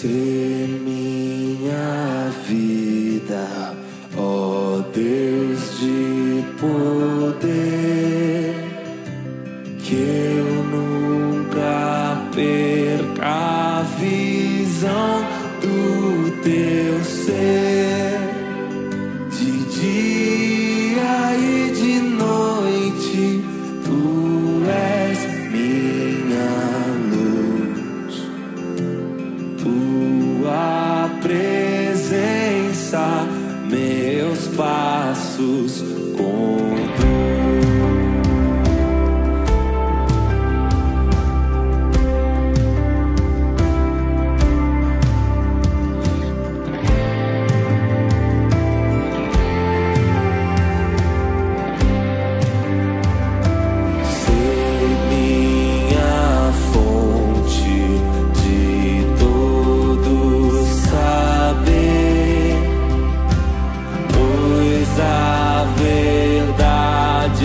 Ser minha vida, ó Deus de poder, que eu nunca perca a visão do teu ser, de dia e de noite, tu és minha luz, tua presença meus passos conduz.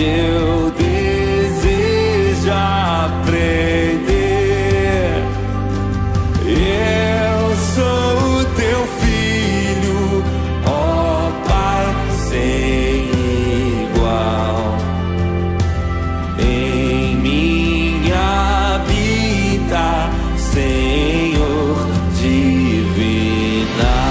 Eu desejo aprender. Eu sou o teu filho, ó Pai sem igual. Em mim habita, Senhor divinal.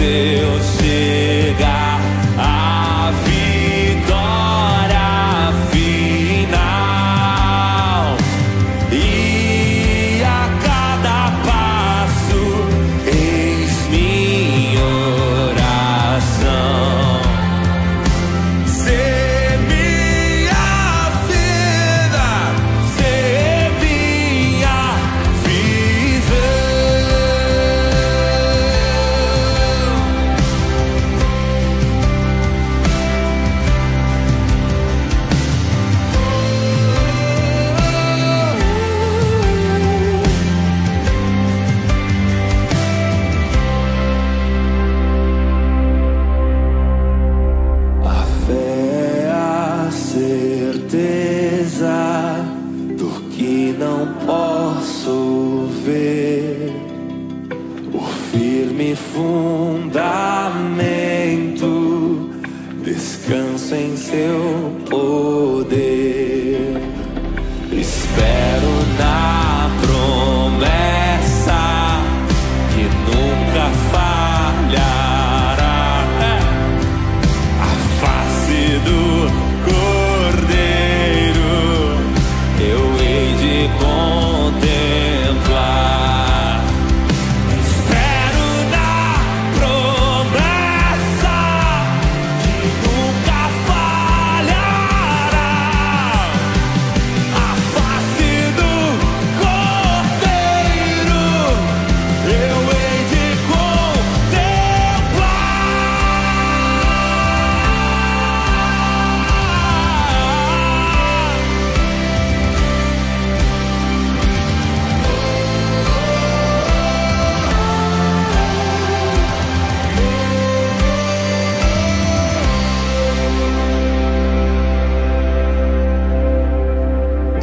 Eu chegar à vitória final, e a cada passo eis minha oração. Ser minha vida, ser minha visão. Do que não posso ver, o firme fundamento, descanso em seu poder. Espero na promessa que nunca falhará, a face do Cordeiro eu hei de contemplar. Espero na promessa que nunca falhará, a face do Cordeiro eu hei de contemplar.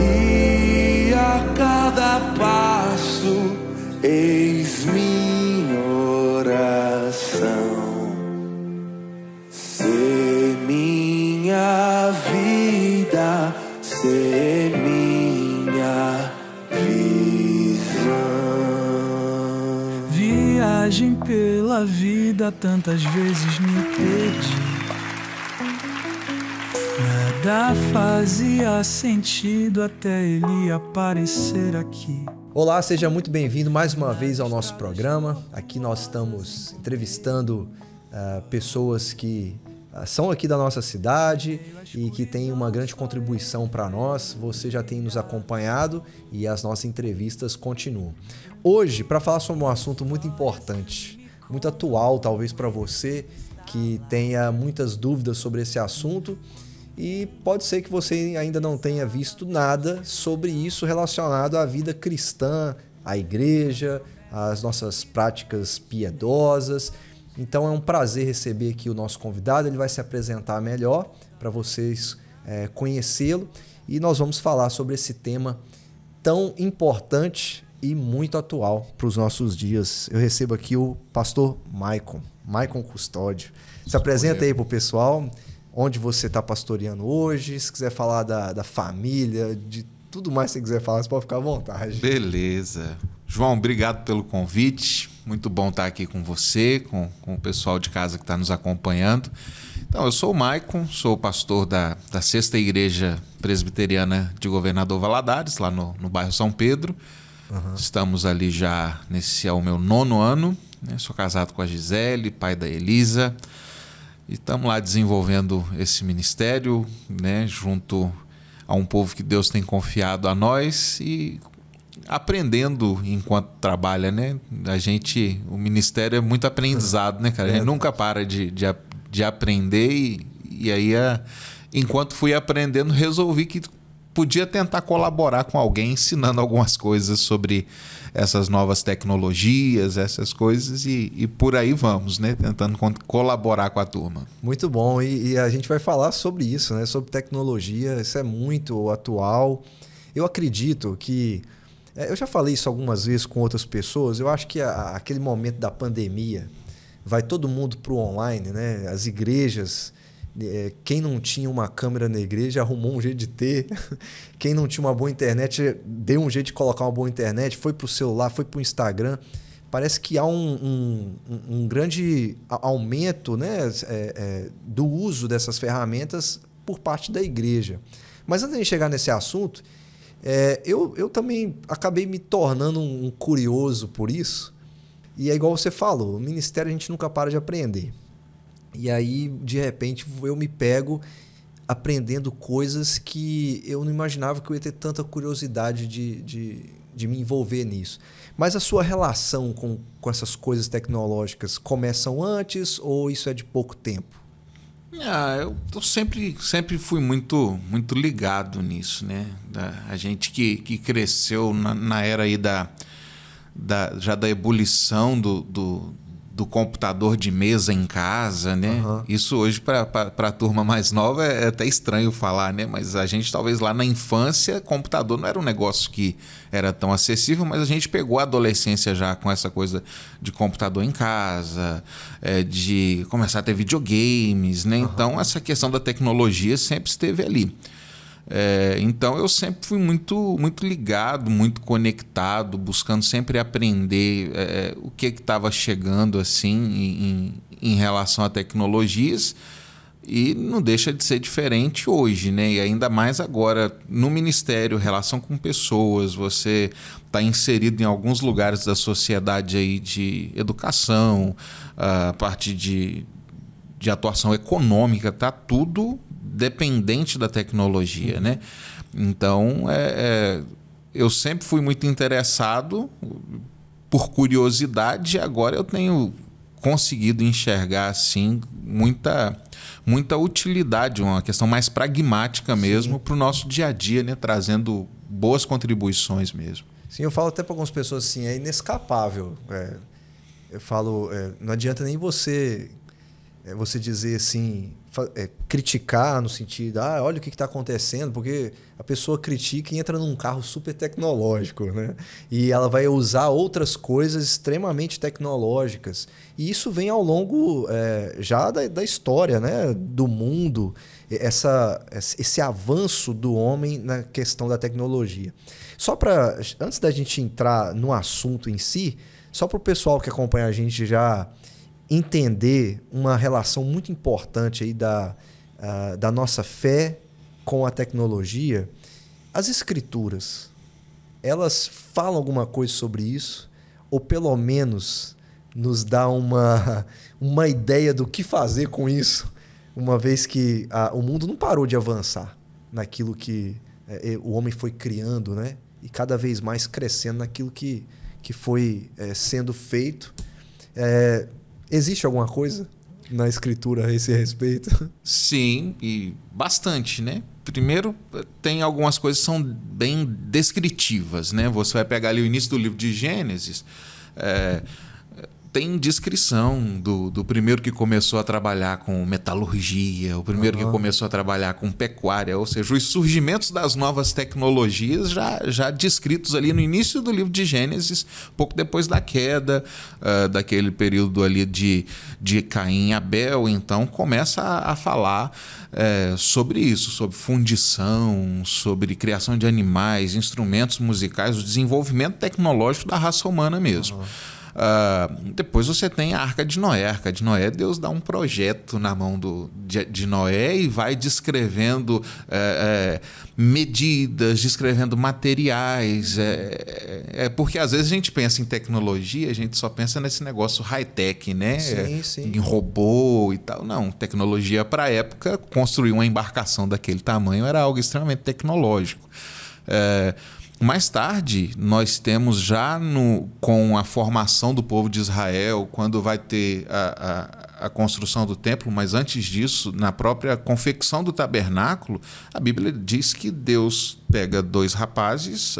E a cada passo eis minha oração. Ser minha vida, ser minha visão. Viagem pela vida, tantas vezes me perdi. Nada fazia sentido até ele aparecer aqui. Olá, seja muito bem-vindo mais uma vez ao nosso programa. Aqui nós estamos entrevistando pessoas que são aqui da nossa cidade e que têm uma grande contribuição para nós. Você já tem nos acompanhado e as nossas entrevistas continuam. Hoje, para falar sobre um assunto muito importante, muito atual talvez para você que tenha muitas dúvidas sobre esse assunto, e pode ser que você ainda não tenha visto nada sobre isso relacionado à vida cristã, à igreja, as nossas práticas piedosas. Então é um prazer receber aqui o nosso convidado, ele vai se apresentar melhor para vocês conhecê-lo e nós vamos falar sobre esse tema tão importante e muito atual para os nossos dias. Eu recebo aqui o pastor Maicon Custódio. Se apresenta aí para o pessoal, onde você está pastoreando hoje, se quiser falar da família, de tudo mais que você quiser falar, você pode ficar à vontade. Beleza. João, obrigado pelo convite. Muito bom estar aqui com você, com o pessoal de casa que está nos acompanhando. Então, eu sou o Maicon, sou pastor da 6ª Igreja Presbiteriana de Governador Valadares, lá no bairro São Pedro. Uhum. Estamos ali já nesse é o meu 9º ano. Né? Sou casado com a Gisele, pai da Elisa. E estamos lá desenvolvendo esse ministério, né? Junto a um povo que Deus tem confiado a nós e aprendendo enquanto trabalha, né? O ministério é muito aprendizado, né, cara? A gente nunca para de aprender e aí, enquanto fui aprendendo, resolvi que podia tentar colaborar com alguém ensinando algumas coisas sobre essas novas tecnologias, essas coisas e por aí vamos, né? Tentando colaborar com a turma. Muito bom. E a gente vai falar sobre isso, né? Sobre tecnologia. Isso é muito atual. Eu acredito que... Eu já falei isso algumas vezes com outras pessoas. Eu acho que aquele momento da pandemia vai todo mundo para o online, né? As igrejas... Quem não tinha uma câmera na igreja arrumou um jeito de ter. Quem não tinha uma boa internet deu um jeito de colocar uma boa internet, foi para o celular, foi para o Instagram. Parece que há um grande aumento, né, do uso dessas ferramentas por parte da igreja. Mas antes de chegar nesse assunto, eu também acabei me tornando um curioso por isso. E é igual você falou, o ministério a gente nunca para de aprender. E aí, de repente, eu me pego aprendendo coisas que eu não imaginava que eu ia ter tanta curiosidade de me envolver nisso. Mas a sua relação com essas coisas tecnológicas começam antes ou isso é de pouco tempo? Eu sempre fui muito ligado nisso, né? A gente que cresceu na era aí já da ebulição do computador de mesa em casa, né? Uhum. Isso hoje para a turma mais nova é até estranho falar, né? Mas a gente talvez lá na infância, computador não era um negócio que era tão acessível, mas a gente pegou a adolescência já com essa coisa de computador em casa, de começar a ter videogames, né? Uhum. Então essa questão da tecnologia sempre esteve ali. Então eu sempre fui muito ligado, muito conectado, buscando sempre aprender o que estava chegando assim em relação a tecnologias e não deixa de ser diferente hoje, né? E ainda mais agora no ministério, relação com pessoas, você está inserido em alguns lugares da sociedade aí de educação, a parte de atuação econômica, tá tudo dependente da tecnologia, né? Então, eu sempre fui muito interessado por curiosidade e agora eu tenho conseguido enxergar assim muita utilidade, uma questão mais pragmática mesmo para o nosso dia a dia, né? Trazendo boas contribuições mesmo. Sim, eu falo até para algumas pessoas assim, é inescapável. Eu falo, não adianta nem você dizer assim, criticar no sentido, olha o que está acontecendo, porque a pessoa critica e entra num carro super tecnológico, né? E ela vai usar outras coisas extremamente tecnológicas. E isso vem ao longo já da história, né? Do mundo, esse avanço do homem na questão da tecnologia. Antes da gente entrar no assunto em si, só para o pessoal que acompanha a gente já entender uma relação muito importante aí da nossa fé com a tecnologia, as escrituras, elas falam alguma coisa sobre isso? Ou pelo menos nos dá uma ideia do que fazer com isso, uma vez que o mundo não parou de avançar naquilo que o homem foi criando, né? E cada vez mais crescendo naquilo que foi sendo feito. Existe alguma coisa na escritura a esse respeito? Sim, e bastante, né? Primeiro, tem algumas coisas que são bem descritivas, né? Você vai pegar ali o início do livro de Gênesis, tem descrição do primeiro que começou a trabalhar com metalurgia, o primeiro que começou a trabalhar com pecuária, ou seja, os surgimentos das novas tecnologias já descritos ali no início do livro de Gênesis, pouco depois da queda, daquele período ali de Caim e Abel. Então começa a falar sobre isso, sobre fundição, sobre criação de animais, instrumentos musicais, o desenvolvimento tecnológico da raça humana mesmo. Depois você tem a Arca de Noé. A Arca de Noé, Deus dá um projeto na mão de Noé e vai descrevendo medidas, descrevendo materiais. Porque às vezes a gente pensa em tecnologia, a gente só pensa nesse negócio high-tech, né? Sim. Em robô e tal. Não, tecnologia para a época, construir uma embarcação daquele tamanho era algo extremamente tecnológico. Mais tarde, nós temos já com a formação do povo de Israel, quando vai ter a construção do templo, mas antes disso, na própria confecção do tabernáculo, a Bíblia diz que Deus pega 2 rapazes,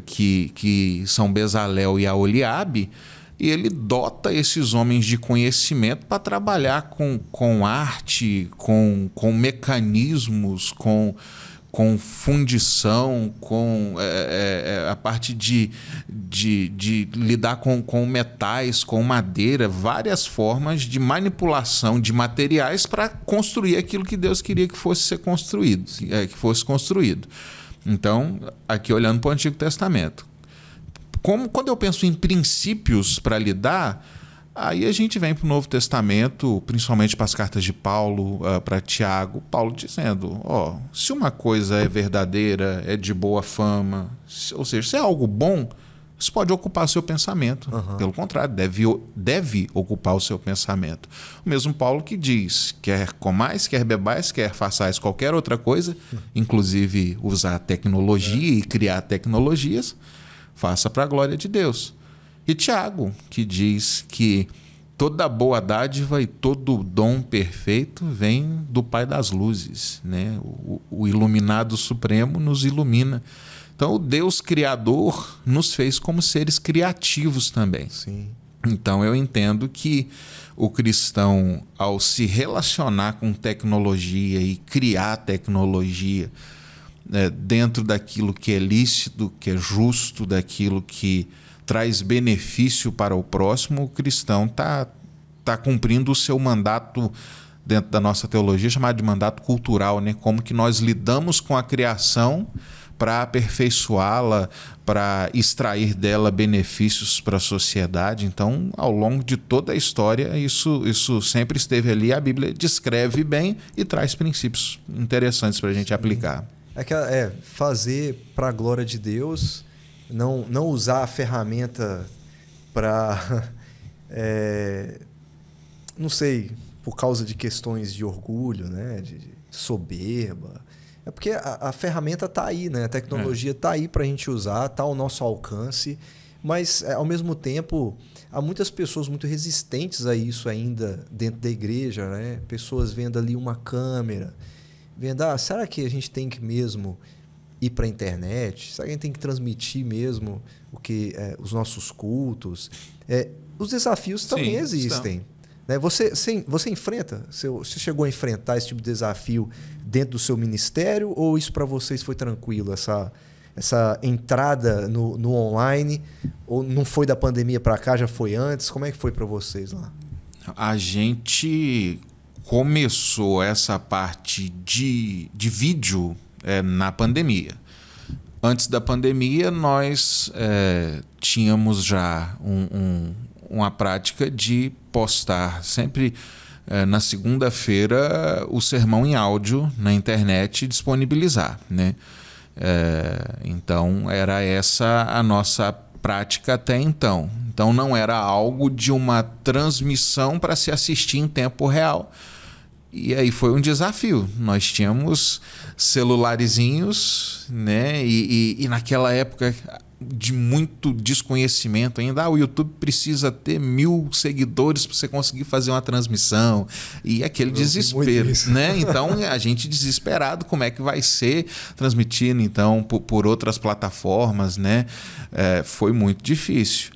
que são Bezalel e Aholiabe, e ele dota esses homens de conhecimento para trabalhar com arte, com mecanismos, com fundição, com a parte de lidar com metais, com madeira, várias formas de manipulação de materiais para construir aquilo que Deus queria que fosse construído. Então, aqui olhando para o Antigo Testamento. Quando eu penso em princípios para lidar, aí a gente vem para o Novo Testamento, principalmente para as cartas de Paulo, para Tiago, Paulo dizendo, se uma coisa é verdadeira, é de boa fama, ou seja, se é algo bom, isso pode ocupar o seu pensamento. Pelo contrário, deve ocupar o seu pensamento. O mesmo Paulo que diz, quer comais, quer bebais, quer façais qualquer outra coisa, inclusive usar tecnologia e criar tecnologias, faça para a glória de Deus. E Tiago, que diz que toda boa dádiva e todo dom perfeito vem do Pai das Luzes, né? O iluminado supremo nos ilumina. Então, o Deus Criador nos fez como seres criativos também. Sim. Então, eu entendo que o cristão, ao se relacionar com tecnologia e criar tecnologia dentro daquilo que é lícito, que é justo, daquilo que traz benefício para o próximo, o cristão está cumprindo o seu mandato dentro da nossa teologia, chamado de mandato cultural, né? Como que nós lidamos com a criação para aperfeiçoá-la, para extrair dela benefícios para a sociedade. Então, ao longo de toda a história, isso sempre esteve ali. A Bíblia descreve bem e traz princípios interessantes para a gente aplicar. Fazer para a glória de Deus. Não usar a ferramenta para, não sei, por causa de questões de orgulho, né? de soberba. É porque a ferramenta está aí, né? A tecnologia está aí para a gente usar, está ao nosso alcance, mas, ao mesmo tempo, há muitas pessoas muito resistentes a isso ainda dentro da igreja, né? Pessoas vendo ali uma câmera, vendo, será que a gente tem que mesmo ir para a internet? Será que a gente tem que transmitir mesmo os nossos cultos? Os desafios também existem. Né? Você enfrenta? Você chegou a enfrentar esse tipo de desafio dentro do seu ministério, ou isso para vocês foi tranquilo? Essa entrada no online, ou não foi da pandemia para cá, já foi antes? Como é que foi para vocês lá? A gente começou essa parte de vídeo na pandemia. Antes da pandemia, nós tínhamos já uma prática de postar sempre na segunda-feira o sermão em áudio na internet e disponibilizar, né? Então, era essa a nossa prática até então. Então, não era algo de uma transmissão para se assistir em tempo real. E aí foi um desafio. Nós tínhamos celularizinhos, né? E naquela época de muito desconhecimento ainda, o YouTube precisa ter 1000 seguidores para você conseguir fazer uma transmissão. E aquele desespero, né? Então, a gente desesperado, como é que vai ser transmitindo então por outras plataformas, né? Foi muito difícil.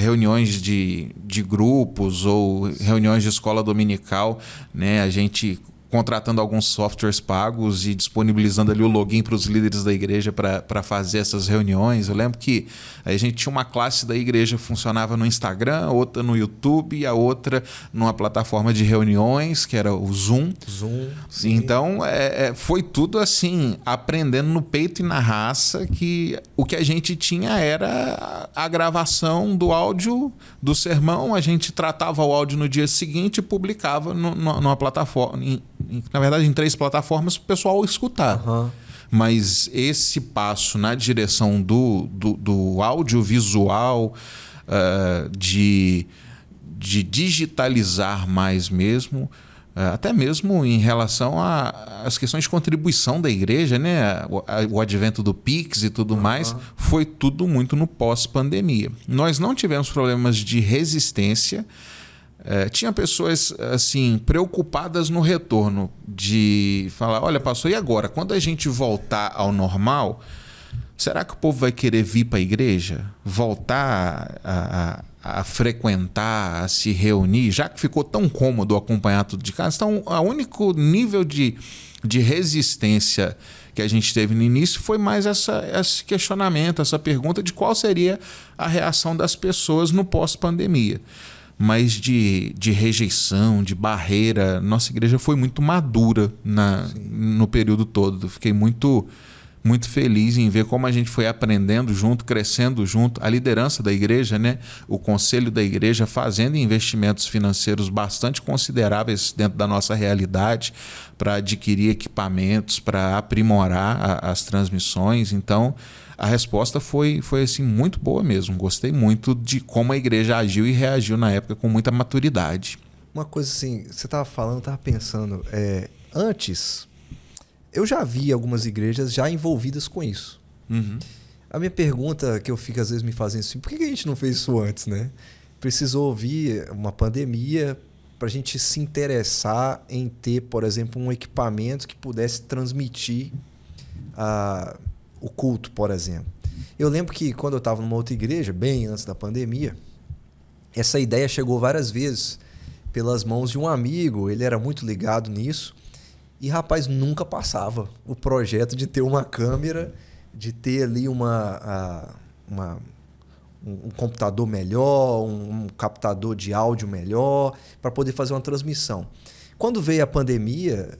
reuniões de grupos ou reuniões de escola dominical, né? A gente contratando alguns softwares pagos e disponibilizando ali o login para os líderes da igreja para fazer essas reuniões. Eu lembro que a gente tinha uma classe da igreja que funcionava no Instagram, outra no YouTube e a outra numa plataforma de reuniões, que era o Zoom. Sim. Então, foi tudo assim, aprendendo no peito e na raça, que o que a gente tinha era a gravação do áudio do sermão, a gente tratava o áudio no dia seguinte e publicava numa plataforma, na verdade, em 3 plataformas para o pessoal escutar. Uhum. Mas esse passo na direção do audiovisual, de digitalizar mais mesmo, até mesmo em relação às questões de contribuição da igreja, né? O advento do Pix e tudo mais, foi tudo muito no pós-pandemia. Nós não tivemos problemas de resistência. Tinha pessoas assim preocupadas no retorno, de falar, olha, pastor, e agora? Quando a gente voltar ao normal, será que o povo vai querer vir para a igreja? Voltar a frequentar, a se reunir, já que ficou tão cômodo acompanhar tudo de casa? Então, o único nível de resistência que a gente teve no início foi mais esse questionamento, essa pergunta de qual seria a reação das pessoas no pós-pandemia. Mas de rejeição, de barreira, nossa igreja foi muito madura no período todo. Fiquei muito feliz em ver como a gente foi aprendendo junto, crescendo junto, a liderança da igreja, né? O conselho da igreja fazendo investimentos financeiros bastante consideráveis dentro da nossa realidade para adquirir equipamentos, para aprimorar as transmissões. Então, a resposta foi assim, muito boa mesmo. Gostei muito de como a igreja agiu e reagiu na época com muita maturidade. Uma coisa assim, você estava falando, eu estava pensando, antes eu já vi algumas igrejas já envolvidas com isso. Uhum. A minha pergunta que eu fico às vezes me fazendo assim, por que a gente não fez isso antes, né? Precisou ouvir uma pandemia para a gente se interessar em ter, por exemplo, um equipamento que pudesse transmitir o culto, por exemplo. Eu lembro que quando eu estava numa outra igreja, bem antes da pandemia, essa ideia chegou várias vezes pelas mãos de um amigo, ele era muito ligado nisso, e rapaz, nunca passava o projeto de ter uma câmera, de ter ali um computador melhor, um captador de áudio melhor, para poder fazer uma transmissão. Quando veio a pandemia,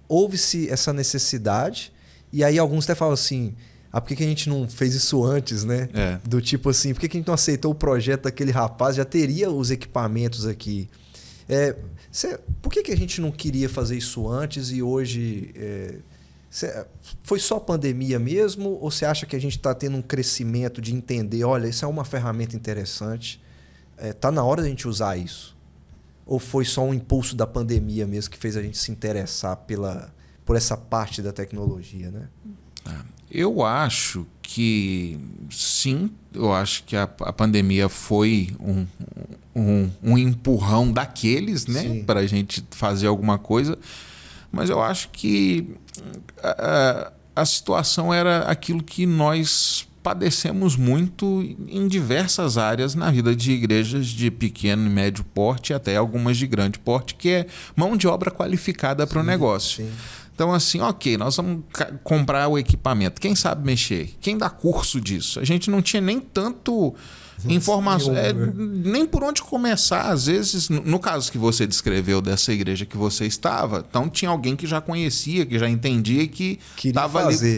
houve-se essa necessidade. E aí alguns até falam assim, por que a gente não fez isso antes, né? Do tipo assim, por que a gente não aceitou o projeto daquele rapaz? Já teria os equipamentos aqui. Por que a gente não queria fazer isso antes e hoje... foi só pandemia mesmo? Ou você acha que a gente está tendo um crescimento de entender, olha, isso é uma ferramenta interessante, está na hora da gente usar isso? Ou foi só um impulso da pandemia mesmo que fez a gente se interessar por essa parte da tecnologia, né? Eu acho que sim, eu acho que a pandemia foi um empurrão daqueles, né, para a gente fazer alguma coisa, mas eu acho que a situação era aquilo que nós padecemos muito em diversas áreas na vida de igrejas de pequeno e médio porte, até algumas de grande porte, que é mão de obra qualificada para o negócio. Sim. Então, assim, ok, nós vamos comprar o equipamento. Quem sabe mexer? Quem dá curso disso? A gente não tinha nem tanto informação, nem por onde começar. Às vezes, no caso que você descreveu dessa igreja que você estava, então tinha alguém que já conhecia, que já entendia e que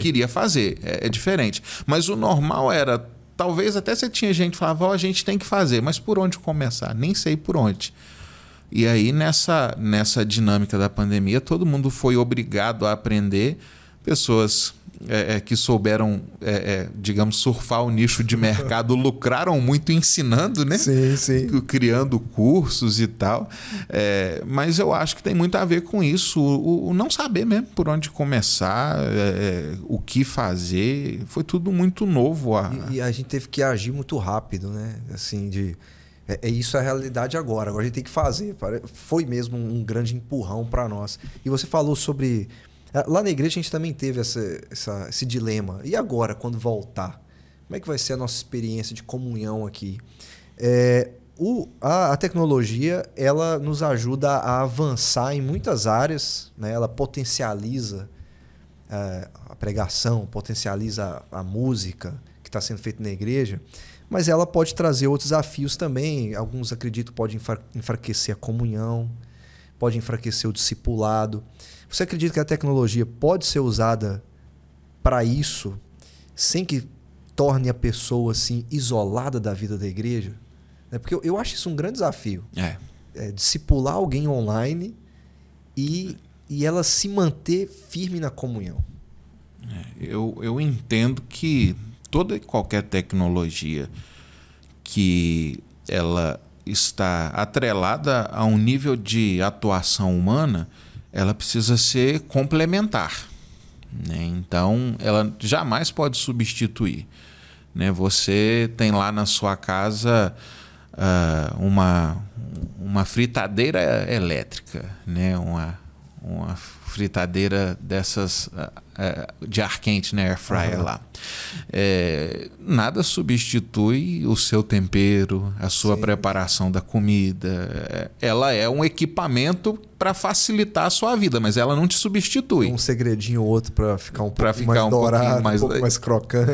queria fazer. É diferente. Mas o normal era, talvez até você tinha gente que falava, a gente tem que fazer, mas por onde começar? Nem sei por onde. E aí, nessa dinâmica da pandemia, todo mundo foi obrigado a aprender. Pessoas que souberam, digamos, surfar o nicho de mercado, lucraram muito ensinando, né? Sim. Criando cursos e tal. Mas eu acho que tem muito a ver com isso. O não saber mesmo por onde começar, o que fazer. Foi tudo muito novo. E a gente teve que agir muito rápido, né? Assim, isso é a realidade agora a gente tem que fazer. Foi mesmo um grande empurrão para nós. E você falou sobre... Lá na igreja a gente também teve esse dilema. E agora, quando voltar? Como é que vai ser a nossa experiência de comunhão aqui? A tecnologia, ela nos ajuda a avançar em muitas áreas, né? Ela potencializa a pregação, potencializa a música que está sendo feita na igreja, mas ela pode trazer outros desafios também. Alguns acreditam que pode enfraquecer a comunhão, pode enfraquecer o discipulado. Você acredita que a tecnologia pode ser usada para isso, sem que torne a pessoa assim, isolada da vida da igreja? Porque eu acho isso um grande desafio. Discipular alguém online e ela se manter firme na comunhão. Eu entendo que toda e qualquer tecnologia que ela está atrelada a um nível de atuação humana, ela precisa ser complementar, né? Então, ela jamais pode substituir, né? Você tem lá na sua casa uma fritadeira elétrica, né? Uma fritadeira dessas de ar quente, né? Air fryer lá. Nada substitui o seu tempero, a sua preparação da comida. Ela é um equipamento para facilitar a sua vida, mas ela não te substitui. Um segredinho ou outro para ficar um pouco mais dourado, um pouco mais crocante.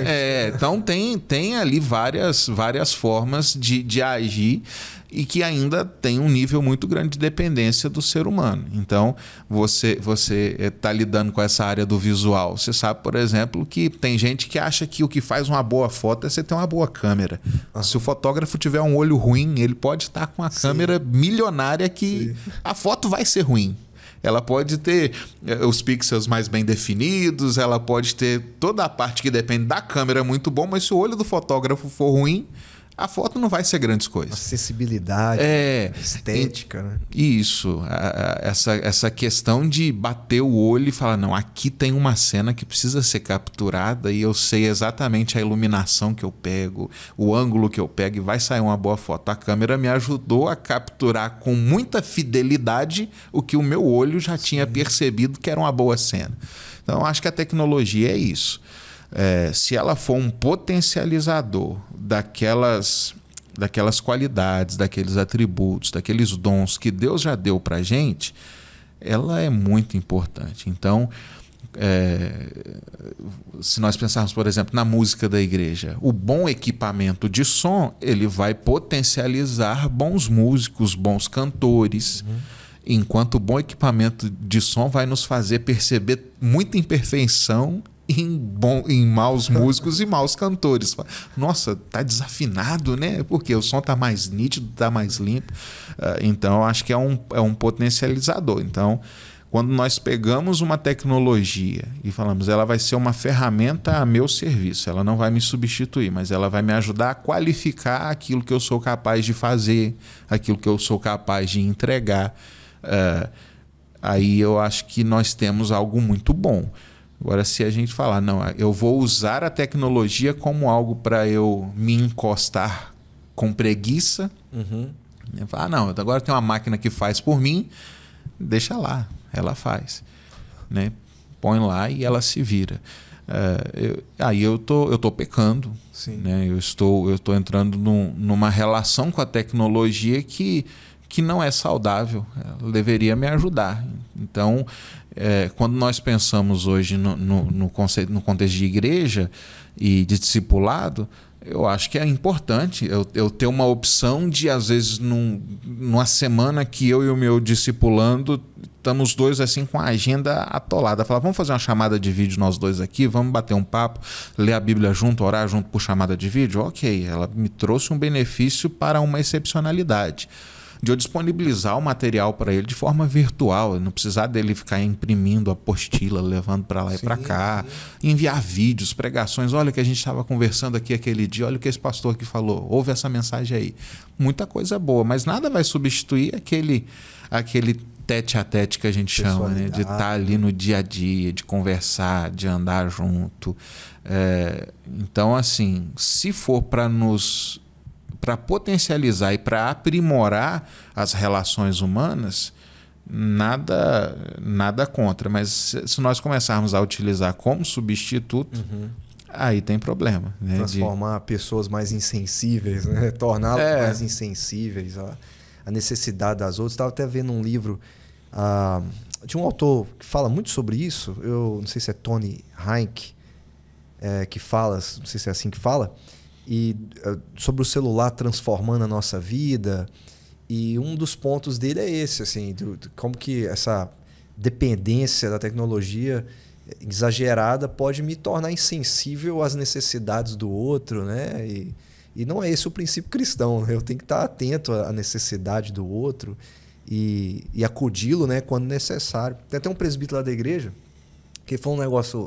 Então tem ali várias formas de agir e que ainda tem um nível muito grande de dependência do ser humano. Então, você está lidando com essa área do visual. Você sabe, por exemplo, que tem gente que acha que o que faz uma boa foto é você ter uma boa câmera. Se o fotógrafo tiver um olho ruim, ele pode estar com uma câmera milionária que a foto vai ser ruim. Ela pode ter os pixels mais bem definidos, ela pode ter toda a parte que depende da câmera muito bom, mas se o olho do fotógrafo for ruim, a foto não vai ser grandes coisas. Acessibilidade, estética, né? Isso. Essa questão de bater o olho e falar, não, aqui tem uma cena que precisa ser capturada e eu sei exatamente a iluminação que eu pego, o ângulo que eu pego e vai sair uma boa foto. A câmera me ajudou a capturar com muita fidelidade o que o meu olho já tinha percebido que era uma boa cena. Então, acho que a tecnologia é isso. Se ela for um potencializador daquelas qualidades, daqueles atributos, daqueles dons que Deus já deu para a gente, ela é muito importante. Então, se nós pensarmos, por exemplo, na música da igreja, o bom equipamento de som, ele vai potencializar bons músicos, bons cantores, enquanto o bom equipamento de som vai nos fazer perceber muita imperfeição em maus músicos e maus cantores. Nossa, tá desafinado, né? Porque o som tá mais nítido, tá mais limpo. Então, acho que é um potencializador. Então, quando nós pegamos uma tecnologia e falamos, ela vai ser uma ferramenta a meu serviço, ela não vai me substituir, mas ela vai me ajudar a qualificar aquilo que eu sou capaz de fazer, aquilo que eu sou capaz de entregar. Aí eu acho que nós temos algo muito bom. Agora, se a gente falar, não, eu vou usar a tecnologia como algo para eu me encostar com preguiça, falar, não, agora tem uma máquina que faz por mim, deixa lá, ela faz, né? Põe lá e ela se vira. Aí eu tô pecando, né? Eu estou entrando numa relação com a tecnologia que não é saudável, ela deveria me ajudar. Então, quando nós pensamos hoje no contexto de igreja e de discipulado, eu acho que é importante eu ter uma opção de, às vezes, numa semana que eu e o meu discipulando estamos dois assim com a agenda atolada. Falar, vamos fazer uma chamada de vídeo nós dois aqui, vamos bater um papo, ler a Bíblia junto, orar junto por chamada de vídeo? Ok, ela me trouxe um benefício para uma excepcionalidade. De eu disponibilizar o material para ele de forma virtual, não precisar dele ficar imprimindo apostila, levando para lá e para cá, enviar vídeos, pregações. Olha que a gente estava conversando aqui aquele dia, olha o que esse pastor aqui falou, ouve essa mensagem aí. Muita coisa boa, mas nada vai substituir aquele tete a tete que a gente chama, né? De estar ali no dia a dia, de conversar, de andar junto. Então, assim, se for para potencializar e para aprimorar as relações humanas, nada contra. Mas se nós começarmos a utilizar como substituto, aí tem problema. Né? Transformar pessoas mais insensíveis, né? Torná-las mais insensíveis à necessidade das outras. Estava até vendo um livro de um autor que fala muito sobre isso. Eu não sei se é Tony Heinck que fala, não sei se é assim que fala, e sobre o celular transformando a nossa vida. E um dos pontos dele é esse, assim, como que essa dependência da tecnologia exagerada pode me tornar insensível às necessidades do outro, né? E não é esse o princípio cristão, né? Eu tenho que estar atento à necessidade do outro e acudi-lo, né, quando necessário. Tem até um presbítero lá da igreja que foi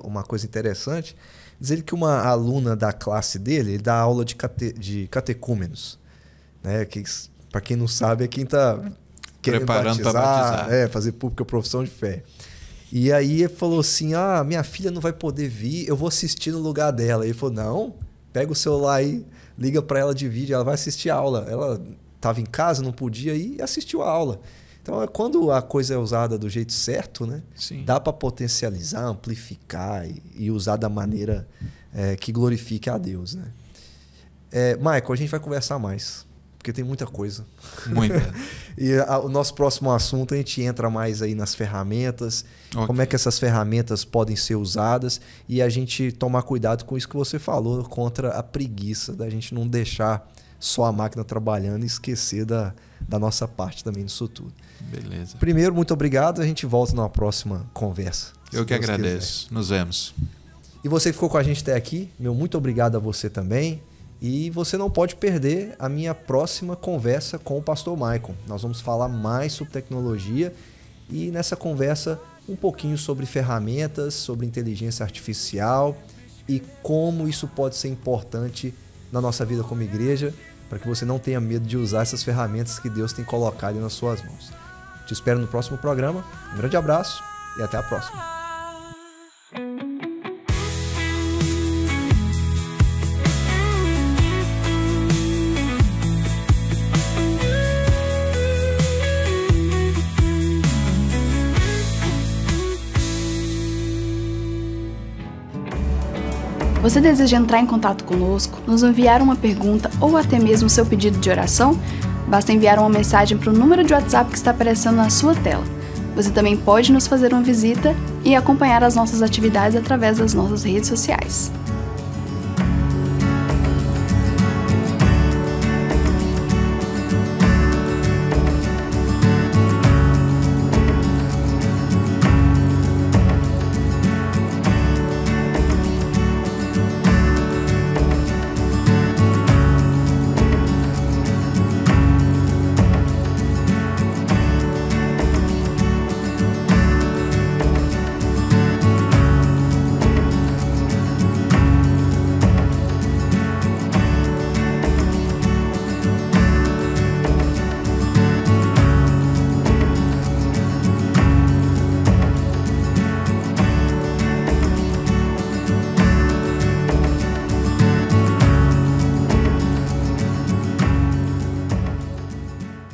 uma coisa interessante, diz ele que uma aluna da classe dele, ele dá aula de catecúmenos, né? Que, para quem não sabe, é quem está querendo preparando para batizar. Fazer pública profissão de fé. E aí ele falou assim, minha filha não vai poder vir, eu vou assistir no lugar dela. Ele falou, não, pega o celular aí, liga para ela de vídeo, ela vai assistir a aula. Ela estava em casa, não podia ir e assistiu a aula. Então, quando a coisa é usada do jeito certo, né? Sim. Dá para potencializar, amplificar e usar da maneira que glorifique a Deus, né? Michael, a gente vai conversar mais, porque tem muita coisa. Muita. E o nosso próximo assunto, a gente entra mais aí nas ferramentas, Okay. Como é que essas ferramentas podem ser usadas e a gente tomar cuidado com isso que você falou, contra a preguiça, da gente não deixar só a máquina trabalhando e esquecer da nossa parte também nisso tudo. Beleza. Primeiro, muito obrigado. A gente volta numa próxima conversa. Eu que agradeço. Quiser. Nos vemos. E você que ficou com a gente até aqui, meu muito obrigado a você também. E você não pode perder a minha próxima conversa com o Pastor Michael. Nós vamos falar mais sobre tecnologia e nessa conversa um pouquinho sobre ferramentas, sobre inteligência artificial e como isso pode ser importante na nossa vida como igreja, para que você não tenha medo de usar essas ferramentas que Deus tem colocado nas suas mãos. Te espero no próximo programa. Um grande abraço e até a próxima. Você deseja entrar em contato conosco, nos enviar uma pergunta ou até mesmo seu pedido de oração? Basta enviar uma mensagem para o número de WhatsApp que está aparecendo na sua tela. Você também pode nos fazer uma visita e acompanhar as nossas atividades através das nossas redes sociais.